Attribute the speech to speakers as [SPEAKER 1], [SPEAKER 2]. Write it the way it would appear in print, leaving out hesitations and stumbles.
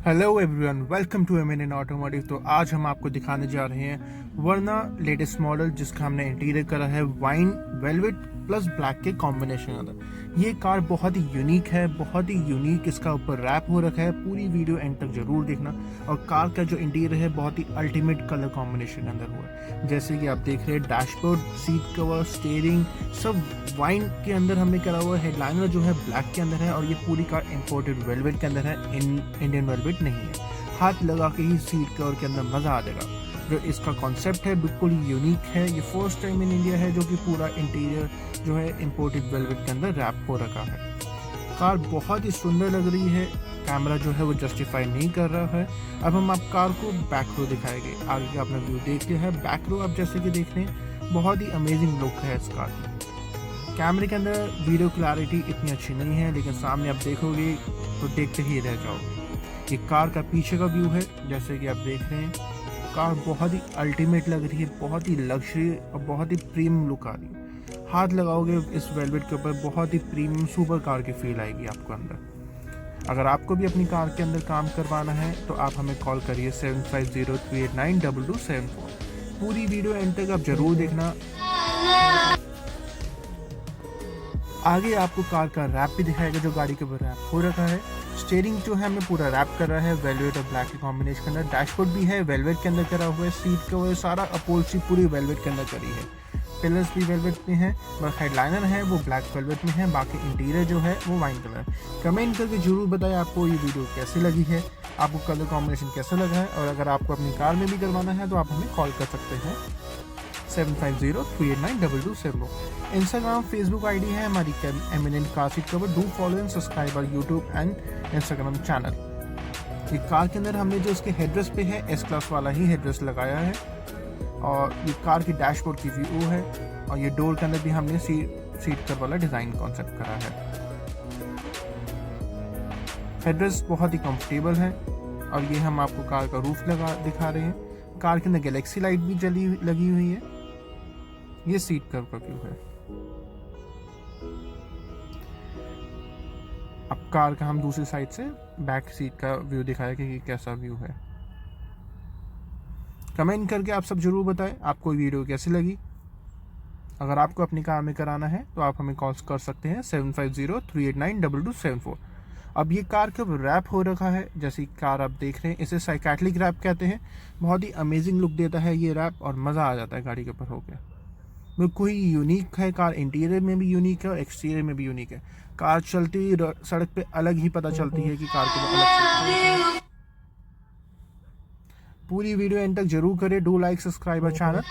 [SPEAKER 1] Hello everyone, welcome to eminent automotive. तो आज हम आपको दिखाने जा रहे हैं वर्ना लेटेस्ट मॉडल, जिसका हमने इंटीरियर करा है वाइन वेलवेट प्लस ब्लैक के कॉम्बिनेशन अंदर। ये कार बहुत ही यूनिक है, बहुत ही यूनिक इसका ऊपर रैप हो रखा है। पूरी वीडियो एंड तक जरूर देखना। और कार का जो इंटीरियर है बहुत ही अल्टीमेट कलर कॉम्बिनेशन के अंदर हुआ है। जैसे कि आप देख रहे हैं, डैशबोर्ड, सीट कवर, स्टीयरिंग सब वाइन के अंदर हमने करा हुआ है। हेडलाइनर जो है ब्लैक के अंदर है और ये पूरी कार इंपोर्टेड वेलवेट के अंदर है, इंडियन वेलवेट नहीं है। हाथ लगा के ही सीट कवर के अंदर मजा आ जाएगा। जो इसका कॉन्सेप्ट है बिल्कुल यूनिक है। ये फर्स्ट टाइम इन इंडिया है जो कि पूरा इंटीरियर जो है इंपोर्टेड वेलवेट के अंदर रैप हो रखा है। कार बहुत ही सुंदर लग रही है। कैमरा जो है वो जस्टिफाई नहीं कर रहा है। अब हम आप कार को बैक रो दिखाएंगे। आगे का आपने व्यू देख लिया है। बैक रो आप जैसे कि देख रहे हैं, बहुत ही अमेजिंग लुक है इस कार की। कैमरे के अंदर वीडियो क्लैरिटी इतनी अच्छी नहीं है, लेकिन सामने आप देखोगे तो देखते ही रह जाओगे। ये कार का पीछे का व्यू है। जैसे कि आप देख रहे हैं, कार बहुत ही अल्टीमेट लग रही है, बहुत ही लग्जरी और बहुत ही प्रीमियम लुक आ रही है। हाथ लगाओगे इस वेलवेट के ऊपर, बहुत ही प्रीमियम सुपर कार की फील आएगी आपको अंदर। अगर आपको भी अपनी कार के अंदर काम करवाना है तो आप हमें कॉल करिए 7503892274। पूरी वीडियो एंड तक आप जरूर देखना। आगे आपको कार का रैप भी दिखाएगा, जो गाड़ी के ऊपर रैप हो रखा है। स्टीयरिंग जो है हमें पूरा रैप कर रहा है वेलवेट और ब्लैक के कॉम्बिनेशन के अंदर। डैशबोर्ड भी है वेलवेट के अंदर करा हुआ है। सीट कवर सारा अपहोल्स्ट्री पूरी वेलवेट के अंदर करी है। पिलर्स भी वेलवेट में है, बस हेडलाइनर है वो ब्लैक वेलवेट में है। बाकी इंटीरियर जो है वो वाइन कलर। कमेंट करके जरूर बताएं आपको ये वीडियो कैसी लगी है, आपको कलर कॉम्बिनेशन कैसा लगा है। और अगर आपको अपनी कार में भी करवाना है तो आप हमें कॉल कर सकते हैं 7503892274। इंस्टाग्राम फेसबुक आईडी है हमारी eminent car seat cover. Do follow and subscribe our YouTube and Instagram channel. ये कार के अंदर हमने जो इसके हेडरेस्ट पे है एस क्लास वाला ही हेडरेस्ट लगाया है। और ये कार की डैशबोर्ड की व्यू है। और ये डोर के अंदर भी हमने सीट कवर वाला डिजाइन कॉन्सेप्ट करा है। हेडरेस्ट बहुत ही कंफर्टेबल है। और ये हम आपको कार का रूफ दिखा रहे हैं। कार के अंदर गैलेक्सी लाइट भी लगी हुई है। ये सीट कवर का व्यू है। अब कार का हम दूसरी साइड से बैक सीट का व्यू दिखाया कि कैसा व्यू है। कमेंट करके आप सब जरूर बताएं आपको वीडियो कैसी लगी। अगर आपको अपनी कार में कराना है तो आप हमें कॉल कर सकते हैं 7503892274। अब ये कार के ऊपर रैप हो रखा है। जैसी कार आप देख रहे हैं, इसे साइकेडेलिक रैप कहते हैं। बहुत ही अमेजिंग लुक देता है ये रैप और मज़ा आ जाता है गाड़ी के ऊपर होकर। बिल्कुल ही यूनिक है कार। इंटीरियर में भी यूनिक है और एक्सटीरियर में भी यूनिक है। कार चलती हुई सड़क पे अलग ही पता चलती है कि कार को अलग से। पूरी वीडियो एंड तक जरूर करें। Do like subscribe our channel.